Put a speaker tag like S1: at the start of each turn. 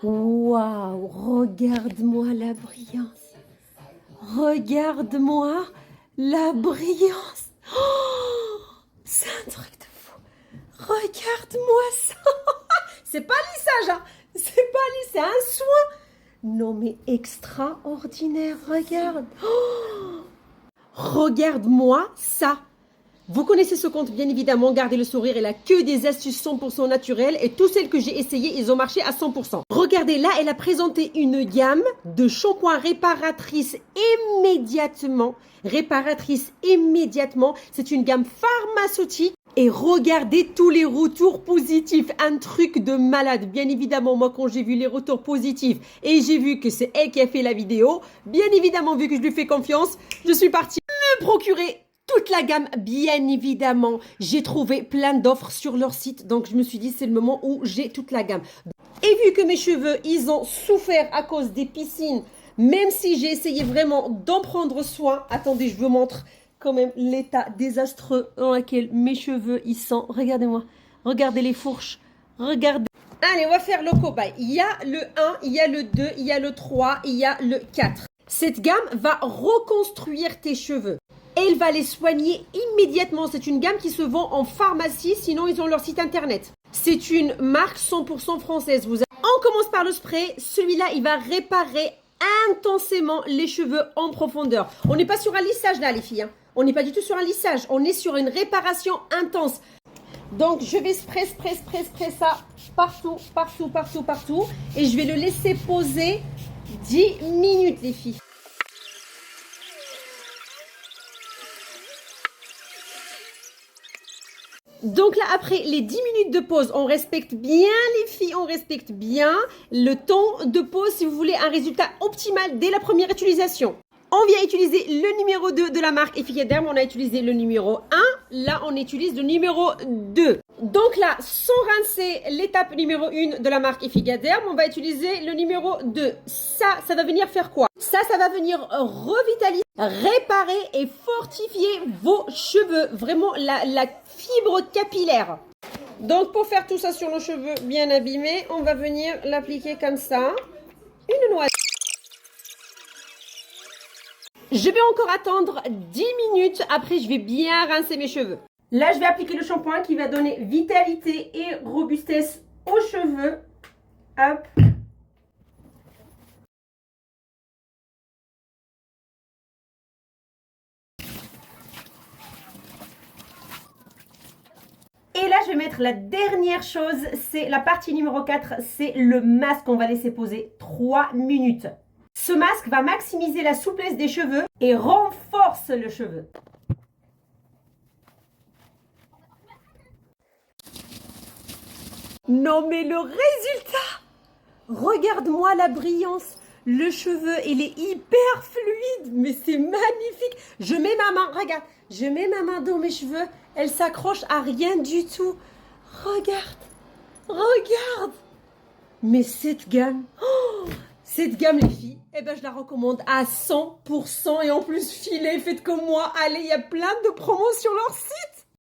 S1: Waouh, regarde-moi la brillance. Regarde-moi la brillance. Oh, c'est un truc de fou. Regarde-moi ça. C'est pas lissage, hein. C'est pas lissage, c'est un soin. Non mais extraordinaire, regarde. Oh, regarde-moi ça. Vous connaissez ce compte, bien évidemment, Gardez le sourire, elle a que des astuces 100% naturelles et toutes celles que j'ai essayées, ils ont marché à 100%. Regardez, là, elle a présenté une gamme de shampoings réparatrices immédiatement. C'est une gamme pharmaceutique. Et regardez tous les retours positifs, un truc de malade. Bien évidemment, moi, quand j'ai vu les retours positifs et j'ai vu que c'est elle qui a fait la vidéo, bien évidemment, vu que je lui fais confiance, je suis partie me procurer toute la gamme, bien évidemment. J'ai trouvé plein d'offres sur leur site, donc je me suis dit, c'est le moment où j'ai toute la gamme. Et vu que mes cheveux, ils ont souffert à cause des piscines, même si j'ai essayé vraiment d'en prendre soin, attendez, je vous montre quand même l'état désastreux dans lequel mes cheveux ils sont. Regardez-moi, regardez les fourches, regardez. Allez, on va faire le cobaye. Il y a le 1, il y a le 2, il y a le 3, il y a le 4. Cette gamme va reconstruire tes cheveux. Elle va les soigner immédiatement. C'est une gamme qui se vend en pharmacie, sinon ils ont leur site internet. C'est une marque 100% française. On commence par le spray. Celui-là, il va réparer intensément les cheveux en profondeur. On n'est pas sur un lissage là, les filles, hein. On n'est pas du tout sur un lissage. On est sur une réparation intense. Donc, je vais spray ça partout. Et je vais le laisser poser 10 minutes, les filles. Donc là, après les 10 minutes de pause, on respecte bien les filles, on respecte bien le temps de pause si vous voulez un résultat optimal dès la première utilisation. On vient utiliser le numéro 2 de la marque Efficaderm, on a utilisé le numéro 1, là on utilise le numéro 2. Donc là, sans rincer l'étape numéro 1 de la marque Efficaderm, on va utiliser le numéro 2. Ça va venir faire quoi? Ça va venir revitaliser, réparer et fortifier vos cheveux. Vraiment la fibre capillaire. Donc pour faire tout ça sur nos cheveux bien abîmés, on va venir l'appliquer comme ça. Une noix. Je vais encore attendre 10 minutes. Après, je vais bien rincer mes cheveux. Là, je vais appliquer le shampoing qui va donner vitalité et robustesse aux cheveux. Hop. Et là, je vais mettre la dernière chose. C'est la partie numéro 4. C'est le masque qu'on va laisser poser 3 minutes. Ce masque va maximiser la souplesse des cheveux et renforce le cheveu. Non mais le résultat! Regarde-moi la brillance. Le cheveu, il est hyper fluide, mais c'est magnifique. Je mets ma main, regarde, je mets ma main dans mes cheveux. Elle s'accroche à rien du tout. Regarde, regarde. Mais cette gamme, les filles, eh ben, je la recommande à 100%. Et en plus, filez, faites comme moi. Allez, il y a plein de promos sur leur site.